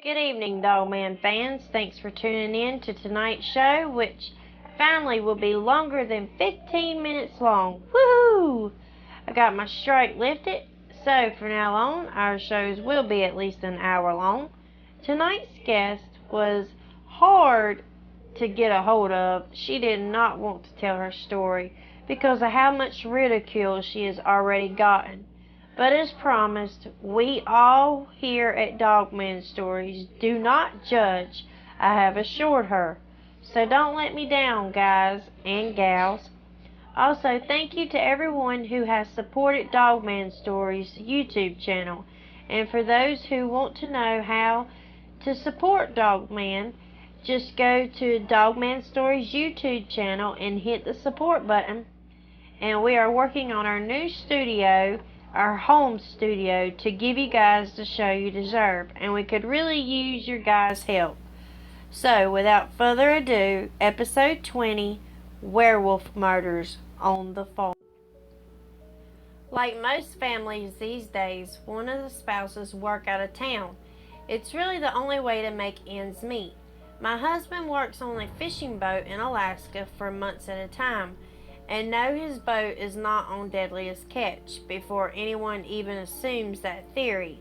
Good evening, Dogman fans. Thanks for tuning in to tonight's show, which finally will be longer than 15 minutes long. Woohoo! I got my strike lifted, so from now on, our shows will be at least an hour long. Tonight's guest was hard to get a hold of. She did not want to tell her story because of how much ridicule she has already gotten. But as promised, we all here at Dogman Stories do not judge, I have assured her. So don't let me down, guys and gals. Also, thank you to everyone who has supported Dogman Stories YouTube channel. And for those who want to know how to support Dogman, just go to Dogman Stories YouTube channel and hit the support button. And we are working on our new studio, our home studio, to give you guys the show you deserve, and we could really use your guys' help. So without further ado, episode 20, Werewolf Murders on the Farm. Like most families these days, one of the spouses work out of town. It's really the only way to make ends meet. My husband works on a fishing boat in Alaska for months at a time, and no, his boat is not on Deadliest Catch before anyone even assumes that theory.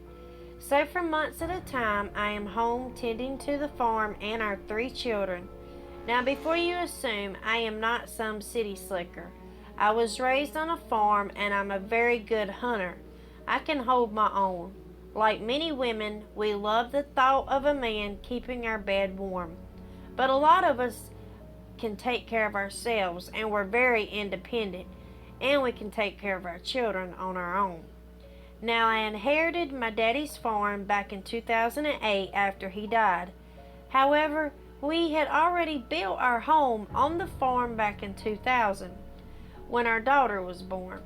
So for months at a time, I am home tending to the farm and our 3 children. Now before you assume, I am not some city slicker. I was raised on a farm and I'm a very good hunter. I can hold my own. Like many women, we love the thought of a man keeping our bed warm. But a lot of us can take care of ourselves, and we're very independent, and we can take care of our children on our own. Now, I inherited my daddy's farm back in 2008 after he died. However, we had already built our home on the farm back in 2000 when our daughter was born.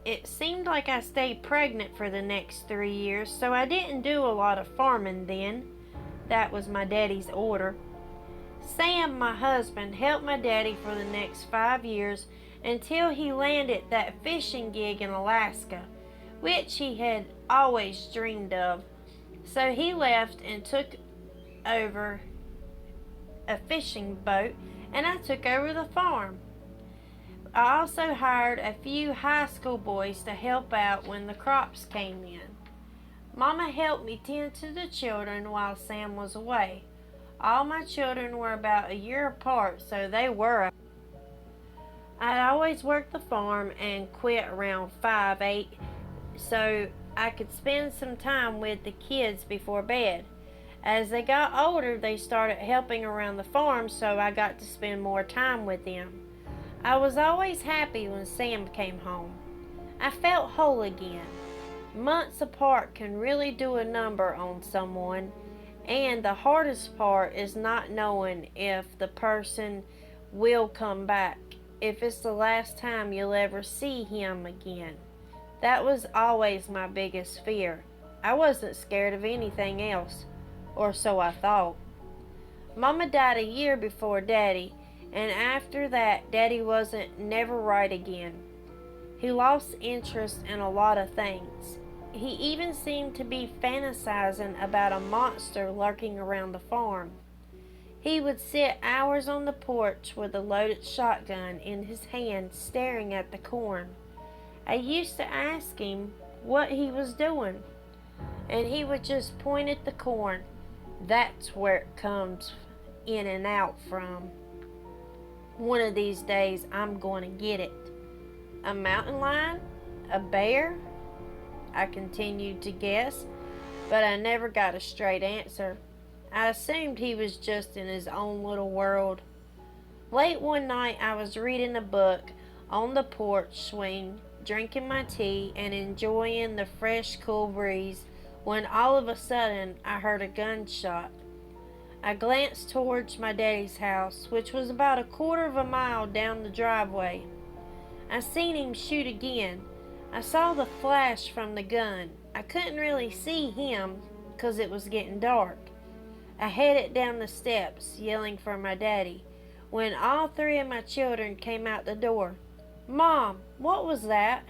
It seemed like I stayed pregnant for the next 3 years, so I didn't do a lot of farming then. That was my daddy's order. Sam, my husband, helped my daddy for the next 5 years until he landed that fishing gig in Alaska, which he had always dreamed of. So he left and took over a fishing boat, and I took over the farm. I also hired a few high school boys to help out when the crops came in. Mama helped me tend to the children while Sam was away. All my children were about a year apart, so they were. I'd always worked the farm and quit around 5, 8, so I could spend some time with the kids before bed. As they got older, they started helping around the farm, so I got to spend more time with them. I was always happy when Sam came home. I felt whole again. Months apart can really do a number on someone. And the hardest part is not knowing if the person will come back, if it's the last time you'll ever see him again. That was always my biggest fear. I wasn't scared of anything else, or so I thought. Mama died a year before Daddy, and after that, Daddy wasn't never right again. He lost interest in a lot of things. He even seemed to be fantasizing about a monster lurking around the farm. He would sit hours on the porch with a loaded shotgun in his hand staring at the corn. I used to ask him what he was doing, and he would just point at the corn. That's where it comes in and out from. One of these days I'm going to get it. A mountain lion? A bear? I continued to guess, but I never got a straight answer. I assumed he was just in his own little world. Late one night, I was reading a book on the porch swing, drinking my tea and enjoying the fresh, cool breeze, when all of a sudden I heard a gunshot. I glanced towards my daddy's house, which was about a quarter of a mile down the driveway. I seen him shoot again. I saw the flash from the gun. I couldn't really see him because it was getting dark. I headed down the steps, yelling for my daddy, when all 3 of my children came out the door. "Mom, what was that?"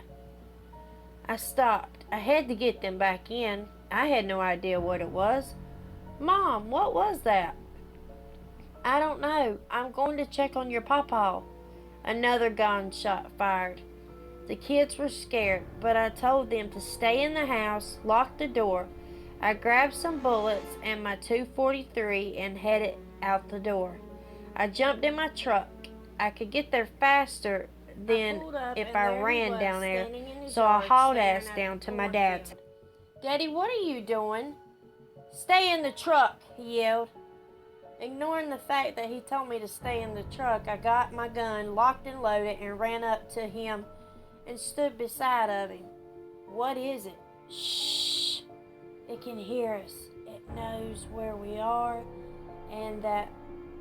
I stopped. I had to get them back in. I had no idea what it was. Mom, what was that? I don't know. I'm going to check on your pawpaw. Another gunshot fired. The kids were scared, but I told them to stay in the house, lock the door. I grabbed some bullets and my .243 and headed out the door. I jumped in my truck. I could get there faster than if I ran down there, so I hauled ass down to my dad's. Daddy, what are you doing? Stay in the truck, he yelled. Ignoring the fact that he told me to stay in the truck, I got my gun locked and loaded and ran up to him and stood beside of him. What is it? Shh. It can hear us. It knows where we are and that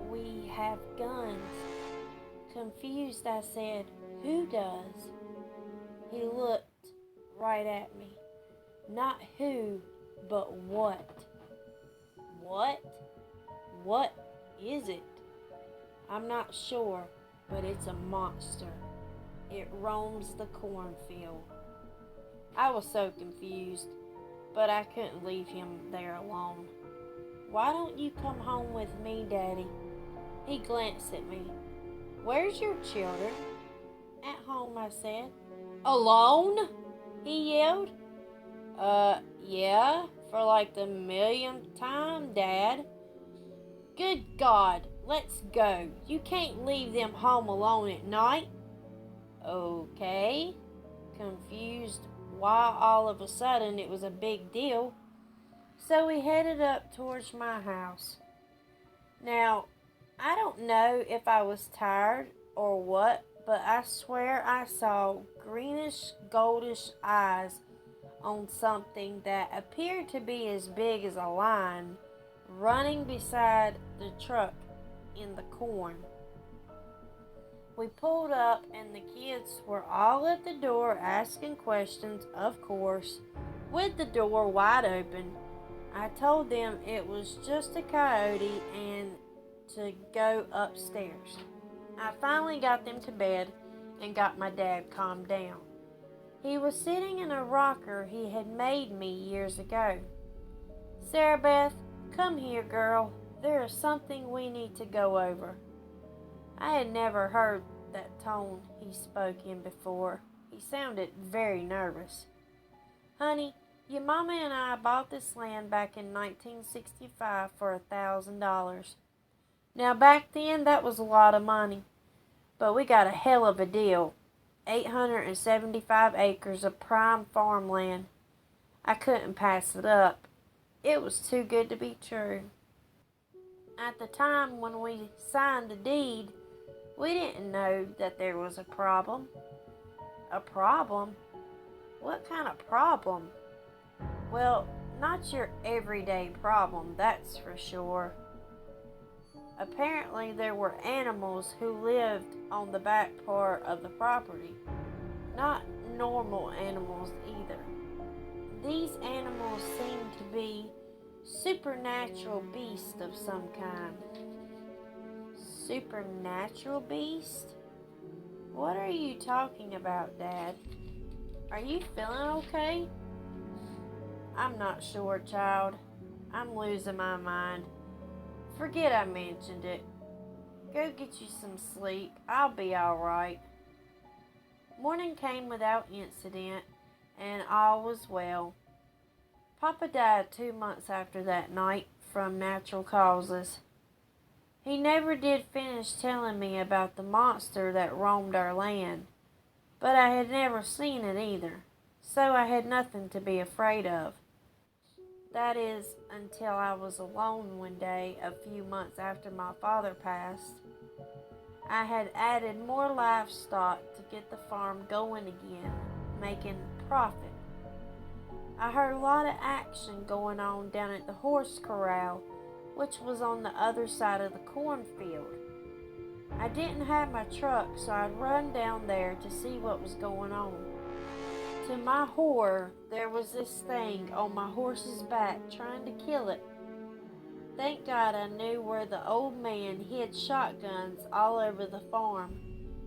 we have guns. Confused, I said, who does? He looked right at me. Not who, but what. What? What is it? I'm not sure, but it's a monster. It roams the cornfield. I was so confused, but I couldn't leave him there alone. Why don't you come home with me, Daddy? He glanced at me. Where's your children? At home, I said. Alone? He yelled. Yeah, for like the millionth time, Dad. Good God, let's go. You can't leave them home alone at night. Okay. Confused why all of a sudden it was a big deal. So we headed up towards my house. Now, I don't know if I was tired or what, but I swear I saw greenish, goldish eyes on something that appeared to be as big as a lion running beside the truck in the corn. We pulled up and the kids were all at the door asking questions, of course, with the door wide open. I told them it was just a coyote and to go upstairs. I finally got them to bed and got my dad calmed down. He was sitting in a rocker he had made me years ago. Sara Beth, come here, girl. There is something we need to go over. I had never heard that tone he spoke in before. He sounded very nervous. Honey, your mama and I bought this land back in 1965 for $1,000. Now back then that was a lot of money, but we got a hell of a deal. 875 acres of prime farmland. I couldn't pass it up. It was too good to be true. At the time when we signed the deed, we didn't know that there was a problem. A problem? What kind of problem? Well, not your everyday problem, that's for sure. Apparently there were animals who lived on the back part of the property. Not normal animals either. These animals seemed to be supernatural beasts of some kind. Supernatural beast? What are you talking about, Dad? Are you feeling okay? I'm not sure, child. I'm losing my mind. Forget I mentioned it. Go get you some sleep. I'll be alright. Morning came without incident, and all was well. Papa died 2 months after that night from natural causes. He never did finish telling me about the monster that roamed our land, but I had never seen it either, so I had nothing to be afraid of. That is, until I was alone one day a few months after my father passed. I had added more livestock to get the farm going again, making profit. I heard a lot of action going on down at the horse corral, which was on the other side of the cornfield. I didn't have my truck, so I'd run down there to see what was going on. To my horror, there was this thing on my horse's back trying to kill it. Thank God I knew where the old man hid shotguns all over the farm,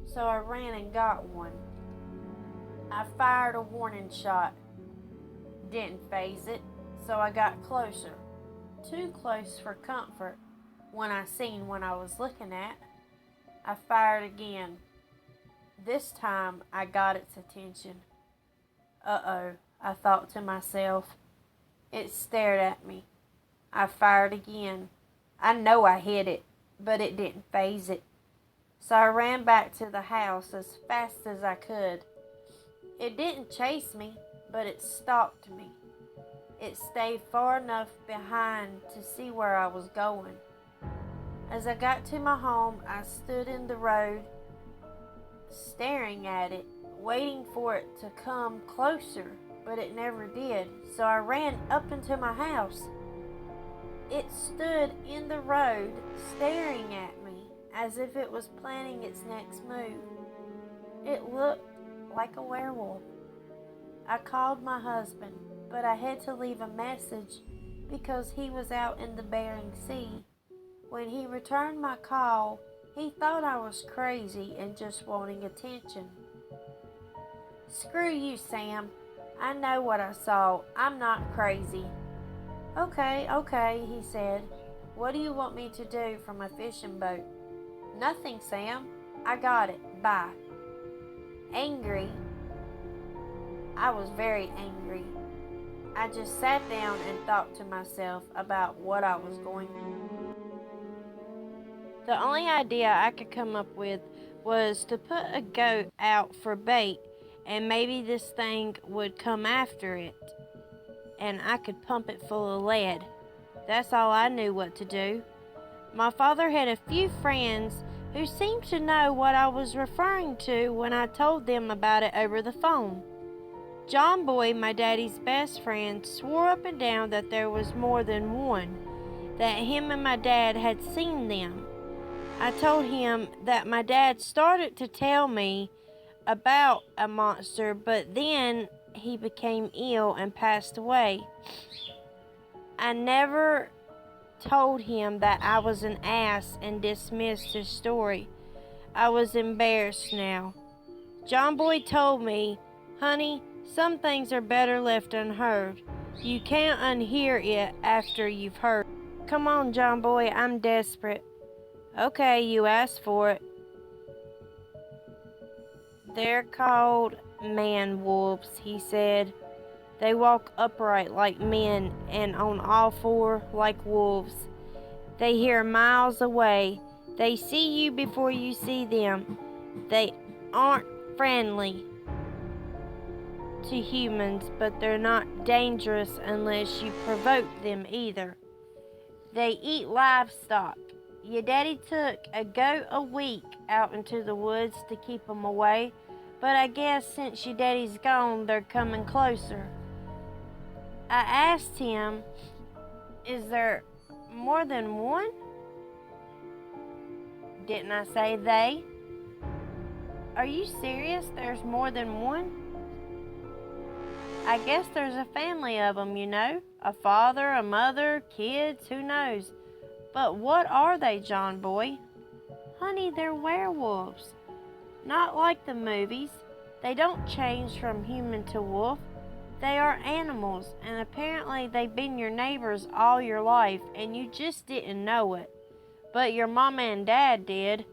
so I ran and got one. I fired a warning shot. Didn't phase it, so I got closer. too close for comfort when I seen what I was looking at. I fired again. This time I got its attention. Uh-oh, I thought to myself. It stared at me. I fired again. I know I hit it, but it didn't faze it. So I ran back to the house as fast as I could. It didn't chase me, but it stalked me. It stayed far enough behind to see where I was going. As I got to my home, I stood in the road, staring at it, waiting for it to come closer, but it never did. So I ran up into my house. It stood in the road, staring at me, as if it was planning its next move. It looked like a werewolf. I called my husband, but I had to leave a message because he was out in the Bering Sea. When he returned my call, he thought I was crazy and just wanting attention. Screw you, Sam. I know what I saw. I'm not crazy. Okay, he said. What do you want me to do from a fishing boat? Nothing, Sam. I got it. Bye. Angry. I was very angry. I just sat down and thought to myself about what I was going to do. The only idea I could come up with was to put a goat out for bait, and maybe this thing would come after it, and I could pump it full of lead. That's all I knew what to do. My father had a few friends who seemed to know what I was referring to when I told them about it over the phone. John Boy, my daddy's best friend, swore up and down that there was more than one, that him and my dad had seen them. I told him that my dad started to tell me about a monster, but then he became ill and passed away. I never told him that I was an ass and dismissed his story. I was embarrassed now. John Boy told me, honey, some things are better left unheard. You can't unhear it after you've heard. Come on, John Boy, I'm desperate. Okay, you asked for it. They're called man-wolves, he said. They walk upright like men and on all four like wolves. They hear miles away. They see you before you see them. They aren't friendly to humans, but they're not dangerous unless you provoke them either. They eat livestock. Your daddy took a goat a week out into the woods to keep them away, but I guess since your daddy's gone, they're coming closer. I asked him, is there more than one? Didn't I say they? Are you serious? There's more than one? I guess there's a family of them, you know. A father, a mother, kids, who knows. But what are they, John Boy? Honey, they're werewolves. Not like the movies. They don't change from human to wolf. They are animals, and apparently they've been your neighbors all your life, and you just didn't know it. But your mama and dad did.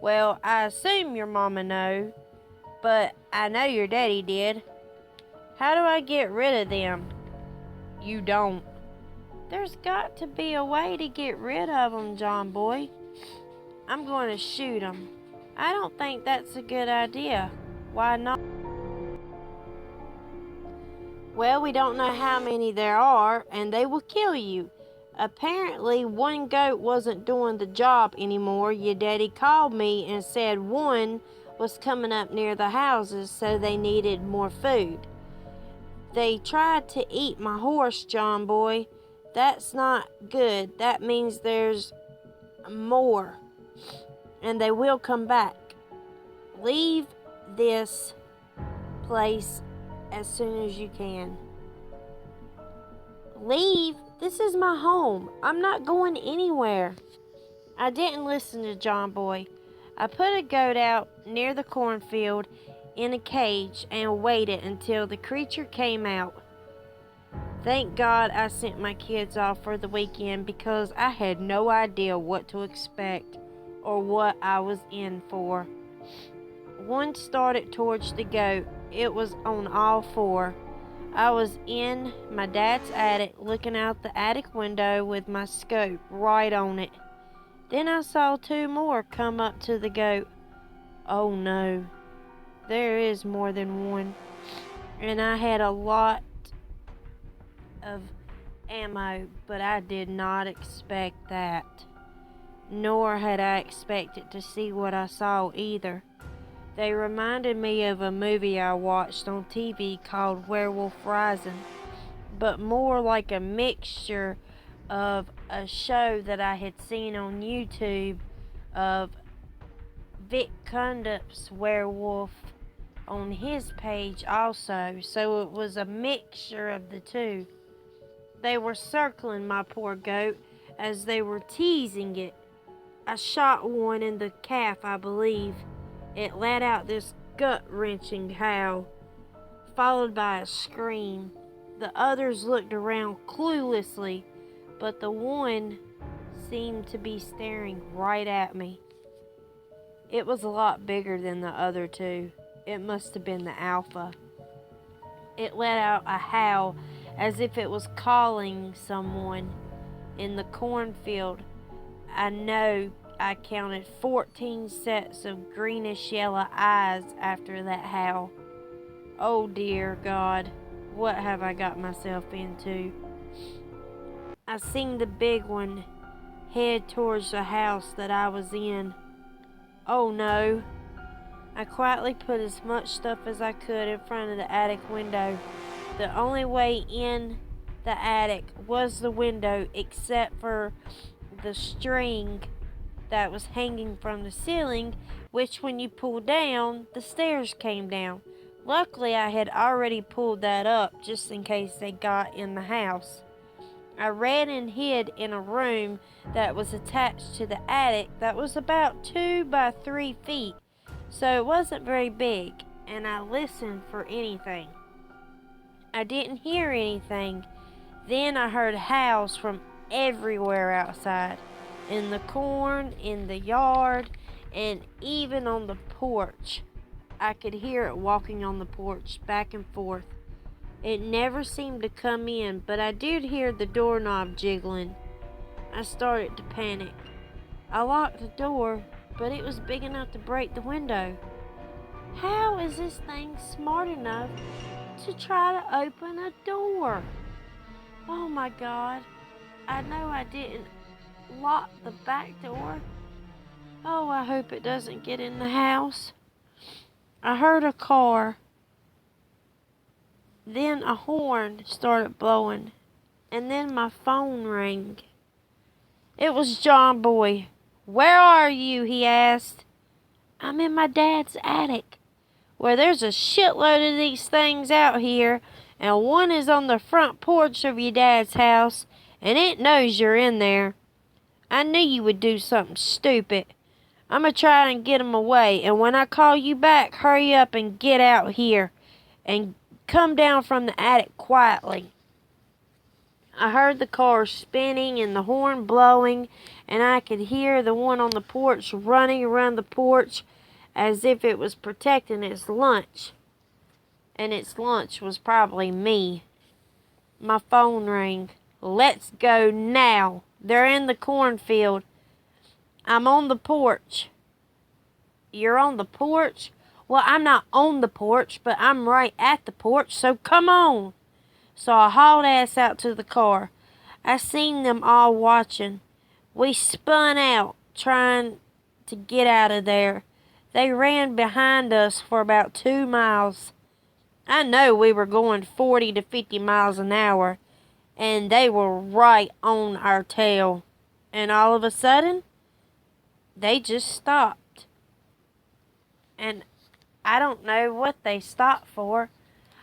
Well, I assume your mama know, but I know your daddy did. How do I get rid of them? You don't. There's got to be a way to get rid of them, John Boy. I'm going to shoot them. I don't think that's a good idea. Why not? Well, we don't know how many there are, and they will kill you. Apparently, one goat wasn't doing the job anymore. Your daddy called me and said one was coming up near the houses, so they needed more food. They tried to eat my horse, John Boy. That's not good. That means there's more, and they will come back. Leave this place as soon as you can. Leave? This is my home. I'm not going anywhere. I didn't listen to John Boy. I put a goat out near the cornfield in a cage and waited until the creature came out. Thank God I sent my kids off for the weekend because I had no idea what to expect or what I was in for. One started towards the goat. It was on all four. I was in my dad's attic looking out the attic window with my scope right on it. Then I saw two more come up to the goat. Oh no, there is more than one. And I had a lot of ammo, but I did not expect that. Nor had I expected to see what I saw either. They reminded me of a movie I watched on TV called Werewolf Rising, but more like a mixture of a show that I had seen on YouTube of Vic Cundup's werewolf on his page also, so it was a mixture of the two. They were circling my poor goat as they were teasing it. I shot one in the calf, I believe. It let out this gut-wrenching howl, followed by a scream. The others looked around cluelessly, but the one seemed to be staring right at me. It was a lot bigger than the other two. It must have been the alpha. It let out a howl as if it was calling someone. In the cornfield, I know I counted 14 sets of greenish yellow eyes after that howl. Oh dear God, what have I got myself into? I seen the big one head towards the house that I was in. Oh no. I quietly put as much stuff as I could in front of the attic window. The only way in the attic was the window, except for the string that was hanging from the ceiling, which when you pull down, the stairs came down. Luckily, I had already pulled that up just in case they got in the house. I ran and hid in a room that was attached to the attic that was about 2 by 3 feet, so it wasn't very big, and I listened for anything. I didn't hear anything. Then I heard howls from everywhere outside. In the corn, in the yard, and even on the porch. I could hear it walking on the porch, back and forth. It never seemed to come in, but I did hear the doorknob jiggling. I started to panic. I locked the door, but it was big enough to break the window. How is this thing smart enough to try to open a door? Oh my God, I know I didn't lock the back door. Oh, I hope it doesn't get in the house. I heard a car. Then a horn started blowing, and then my phone rang. It was John Boy. "Where are you?" he asked. "I'm in my dad's attic." "Well, there's a shitload of these things out here, and one is on the front porch of your dad's house, and it knows you're in there. I knew you would do something stupid. I'm gonna try and get 'em away, and when I call you back, hurry up and get out here, and come down from the attic quietly." I heard the car spinning and the horn blowing, and I could hear the one on the porch running around the porch as if it was protecting its lunch. And its lunch was probably me. My phone rang. "Let's go now. They're in the cornfield. I'm on the porch." "You're on the porch?" "Well, I'm not on the porch, but I'm right at the porch, so come on." So I hauled ass out to the car. I seen them all watching. We spun out, trying to get out of there. They ran behind us for about 2 miles. I know we were going 40 to 50 miles an hour, and they were right on our tail. And all of a sudden, they just stopped. And I don't know what they stopped for.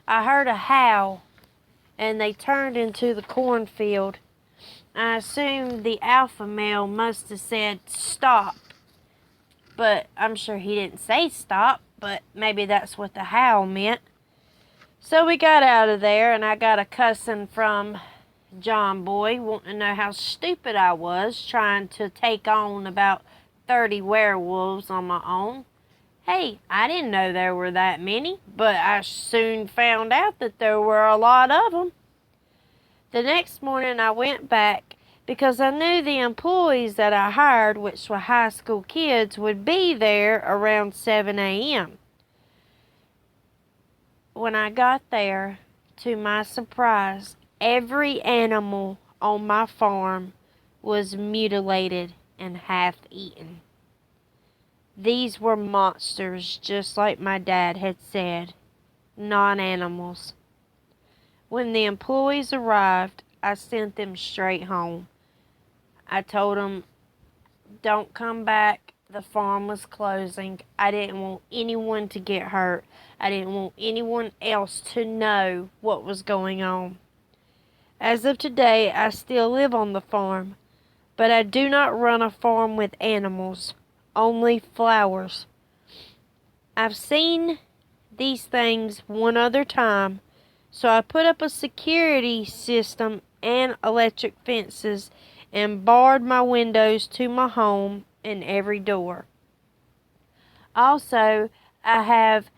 I heard a howl, and they turned into the cornfield. I assume the alpha male must have said stop, but I'm sure he didn't say stop, but maybe that's what the howl meant. So we got out of there, and I got a cussing from John Boy, wanting to know how stupid I was trying to take on about 30 werewolves on my own. Hey, I didn't know there were that many, but I soon found out that there were a lot of them. The next morning I went back because I knew the employees that I hired, which were high school kids, would be there around 7 a.m. When I got there, to my surprise, every animal on my farm was mutilated and half eaten. These were monsters, just like my dad had said, not animals. When the employees arrived, I sent them straight home. I told them, don't come back. The farm was closing. I didn't want anyone to get hurt. I didn't want anyone else to know what was going on. As of today, I still live on the farm, but I do not run a farm with animals, only flowers. I've seen these things one other time, so I put up a security system and electric fences and barred my windows to my home and every door. Also, I have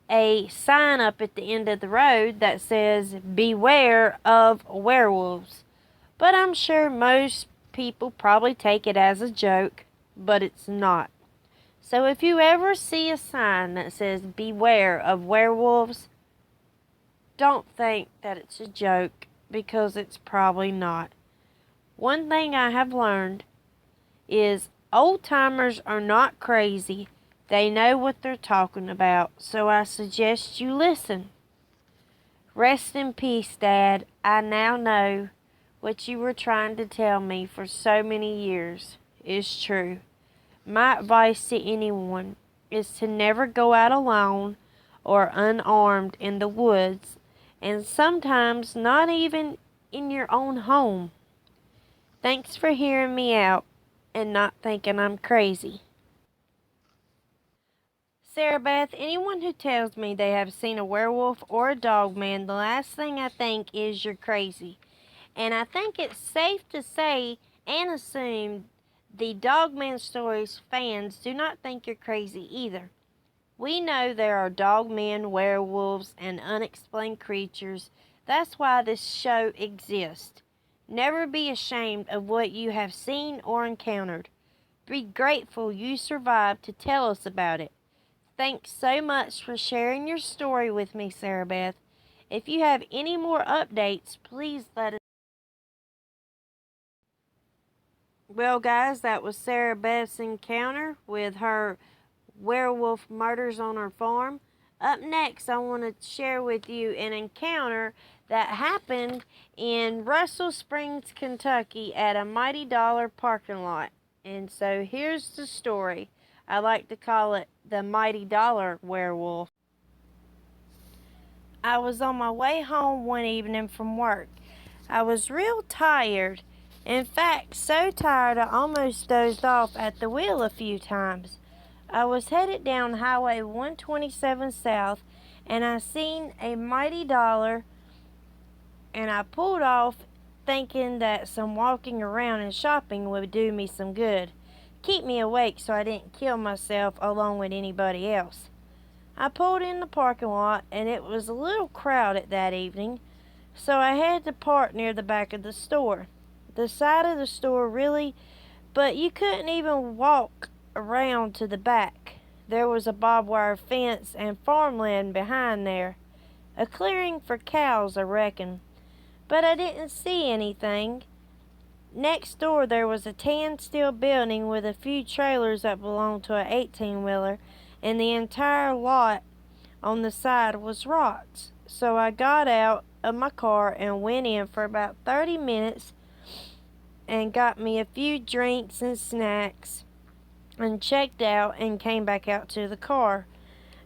a sign up at the end of the road that says, "Beware of werewolves." But I'm sure most people probably take it as a joke, but it's not. So if you ever see a sign that says, "Beware of werewolves," don't think that it's a joke, because it's probably not. One thing I have learned is old-timers are not crazy. They know what they're talking about, so I suggest you listen. Rest in peace, Dad. I now know what you were trying to tell me for so many years is true. My advice to anyone is to never go out alone or unarmed in the woods, and sometimes not even in your own home. Thanks for hearing me out and not thinking I'm crazy. Sara Beth, anyone who tells me they have seen a werewolf or a dogman, the last thing I think is you're crazy. And I think it's safe to say and assume the Dogman Stories fans do not think you're crazy either. We know there are dogmen, werewolves, and unexplained creatures. That's why this show exists. Never be ashamed of what you have seen or encountered. Be grateful you survived to tell us about it. Thanks so much for sharing your story with me, Sara Beth. If you have any more updates, please let us. Well, guys, that was Sara Beth's encounter with her werewolf murders on her farm. Up next, I want to share with you an encounter that happened in Russell Springs, Kentucky at a Mighty Dollar parking lot. And so here's the story. I like to call it the Mighty Dollar Werewolf. I was on my way home one evening from work. I was real tired. In fact, so tired I almost dozed off at the wheel a few times. I was headed down Highway 127 South, and I seen a Mighty Dollar, and I pulled off thinking that some walking around and shopping would do me some good. Keep me awake so I didn't kill myself along with anybody else. I pulled in the parking lot, and it was a little crowded that evening, so I had to park near the back of the store. The side of the store really, but you couldn't even walk around to the back. There was a barbed wire fence and farmland behind there. A clearing for cows, I reckon. But I didn't see anything. Next door there was a tan steel building with a few trailers that belonged to an 18-wheeler, and the entire lot on the side was rocks. So I got out of my car and went in for about 30 minutes and got me a few drinks and snacks and checked out and came back out to the car.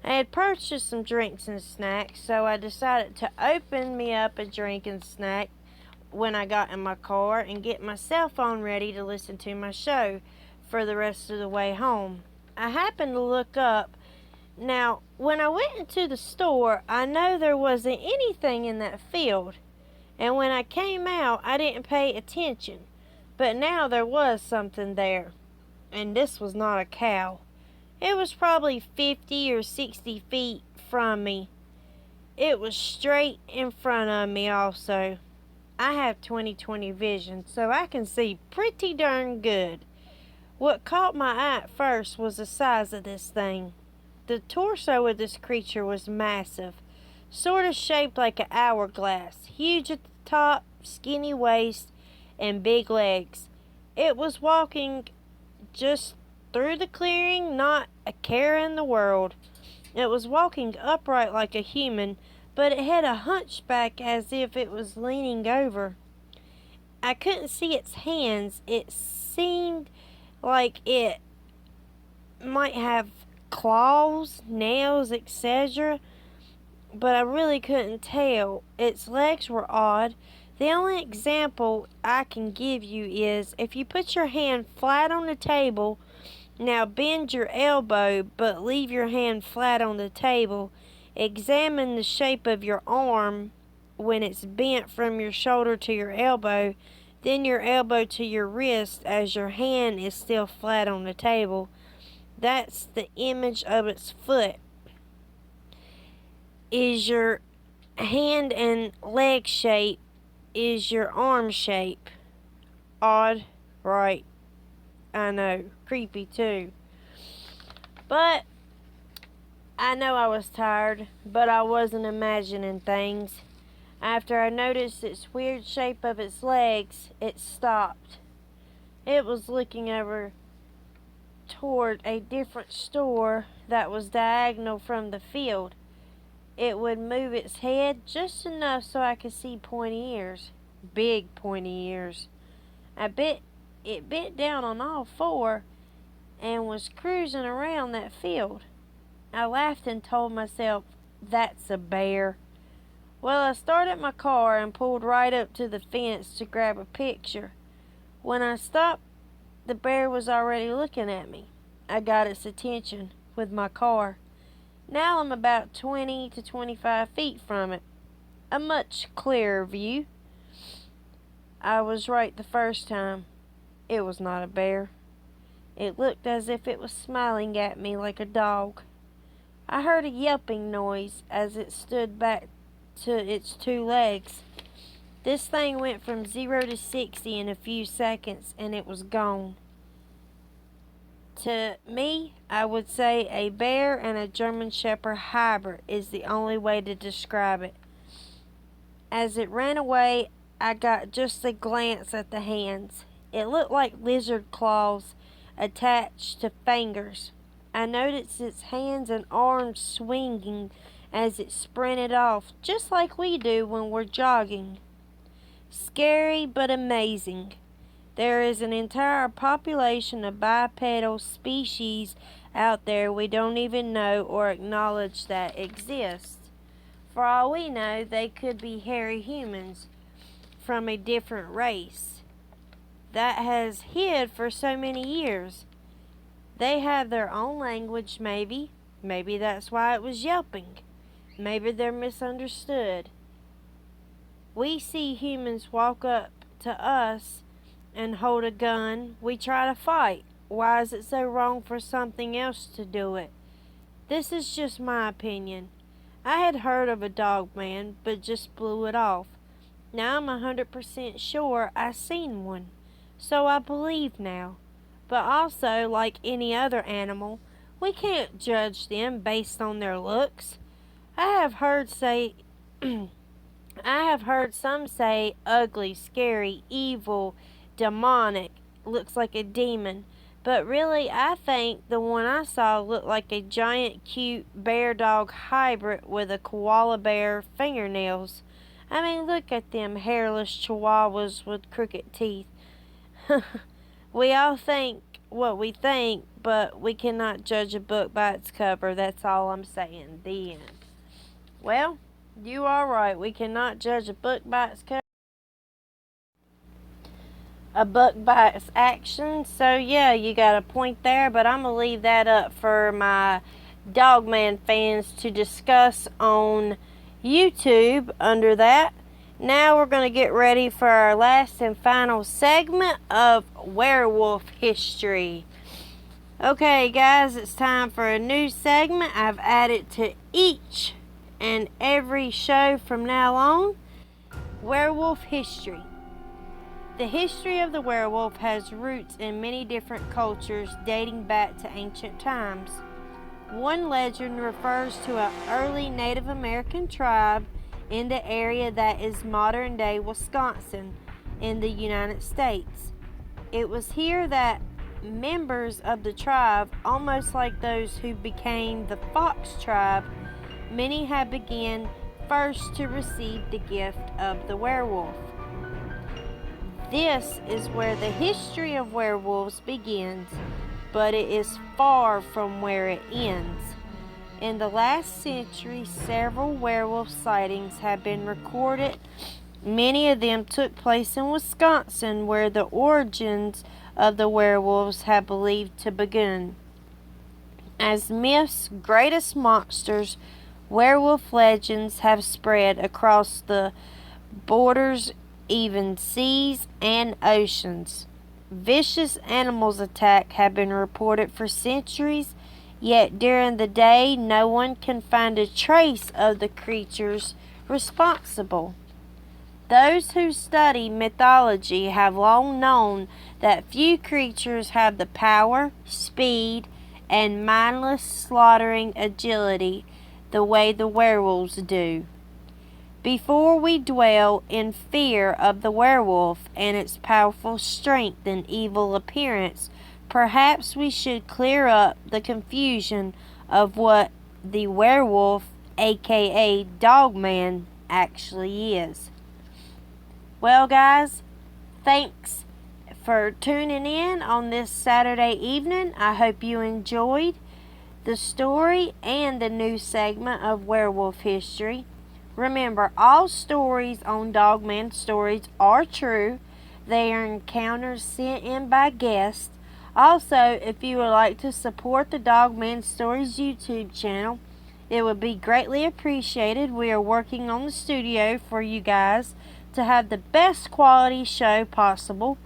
I had purchased some drinks and snacks, so I decided to open me up a drink and snack when I got in my car and get my cell phone ready to listen to my show for the rest of the way home. I happened to look up Now, when I went into the store, I know there wasn't anything in that field. And when I came out, I didn't pay attention. But now there was something there. And this was not a cow. It was probably 50 or 60 feet from me. It was straight in front of me also. I have 20/20 vision, so I can see pretty darn good. What caught my eye at first was the size of this thing. The torso of this creature was massive, sort of shaped like an hourglass, huge at the top, skinny waist, and big legs. It was walking just through the clearing, not a care in the world. It was walking upright like a human, but it had a hunchback as if it was leaning over. I couldn't see its hands. It seemed like it might have claws, nails, etc., but I really couldn't tell. Its legs were odd. The only example I can give you is if you put your hand flat on the table, now bend your elbow but leave your hand flat on the table. Examine the shape of your arm when it's bent from your shoulder to your elbow, then your elbow to your wrist as your hand is still flat on the table. That's the image of its foot. Is your hand and leg shape is your arm shape. Odd, right? I know, creepy too. But I know I was tired, but I wasn't imagining things. After I noticed its weird shape of its legs, it stopped. It was looking over toward a different store that was diagonal from the field. It would move its head just enough so I could see pointy ears. Big pointy ears. It bent down on all four and was cruising around that field. I laughed and told myself, that's a bear. Well, I started my car and pulled right up to the fence to grab a picture. When I stopped, the bear was already looking at me. I got its attention with my car. Now I'm about 20 to 25 feet from it. A much clearer view. I was right the first time. It was not a bear. It looked as if it was smiling at me like a dog. I heard a yelping noise as it stood back to its two legs. This thing went from 0 to 60 in a few seconds and it was gone. To me, I would say a bear and a German Shepherd hybrid is the only way to describe it. As it ran away, I got just a glance at the hands. It looked like lizard claws attached to fingers. I noticed its hands and arms swinging as it sprinted off, just like we do when we're jogging. Scary but amazing. There is an entire population of bipedal species out there we don't even know or acknowledge that exist. For all we know, they could be hairy humans from a different race that has hid for so many years. They have their own language, maybe. Maybe that's why it was yelping. Maybe they're misunderstood. We see humans walk up to us and hold a gun. We try to fight. Why is it so wrong for something else to do it? This is just my opinion. I had heard of a Dogman, but just blew it off. Now I'm 100% sure I seen one. So I believe now. But also, like any other animal, we can't judge them based on their looks. I have heard some say ugly, scary, evil, demonic, looks like a demon. But really, I think the one I saw looked like a giant, cute bear-dog hybrid with a koala bear fingernails. I mean, look at them hairless chihuahuas with crooked teeth. We all think what we think, but we cannot judge a book by its cover. That's all I'm saying. The end. Well, you are right. We cannot judge a book by its cover. A book by its actions. So yeah, you got a point there, but I'm gonna leave that up for my Dogman fans to discuss on YouTube under that. Now we're going to get ready for our last and final segment of werewolf history. Okay guys, it's time for a new segment I've added to each and every show from now on. Werewolf history. The history of the werewolf has roots in many different cultures dating back to ancient times. One legend refers to an early Native American tribe in the area that is modern-day Wisconsin in the United States. It was here that members of the tribe, almost like those who became the Fox tribe, many had begun first to receive the gift of the werewolf. This is where the history of werewolves begins, but it is far from where it ends. In the last century, several werewolf sightings have been recorded. Many of them took place in Wisconsin, where the origins of the werewolves have believed to begin. As myths, greatest monsters, werewolf legends have spread across the borders, even seas and oceans. Vicious animals attack have been reported for centuries, yet during the day no one can find a trace of the creatures responsible. Those who study mythology have long known that few creatures have the power, speed, and mindless slaughtering agility the way the werewolves do. Before we dwell in fear of the werewolf and its powerful strength and evil appearance, perhaps we should clear up the confusion of what the werewolf, aka Dogman, actually is. Well guys, thanks for tuning in on this Saturday evening. I hope you enjoyed the story and the new segment of werewolf history. Remember, all stories on Dogman Stories are true. They are encounters sent in by guests. Also, if you would like to support the Dogman Stories YouTube channel, it would be greatly appreciated. We are working on the studio for you guys to have the best quality show possible.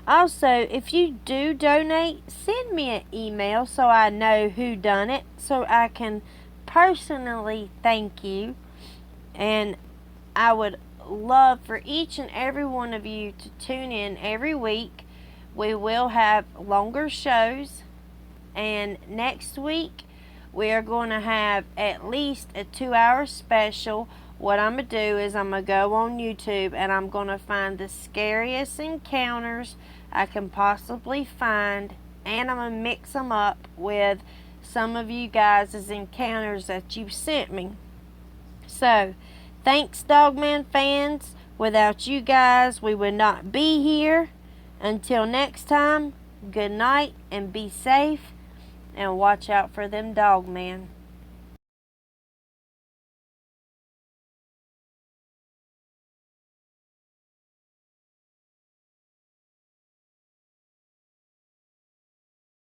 Also, if you do donate, send me an email so I know who done it, so I can personally thank you. And I would love for each and every one of you to tune in every week. We will have longer shows, and next week we are going to have at least a 2-hour special. What I'm going to do is I'm going to go on YouTube and I'm going to find the scariest encounters I can possibly find, and I'm going to mix them up with some of you guys' encounters that you've sent me. So, thanks Dogman fans. Without you guys, we would not be here. Until next time, good night and be safe, and watch out for them dogmen.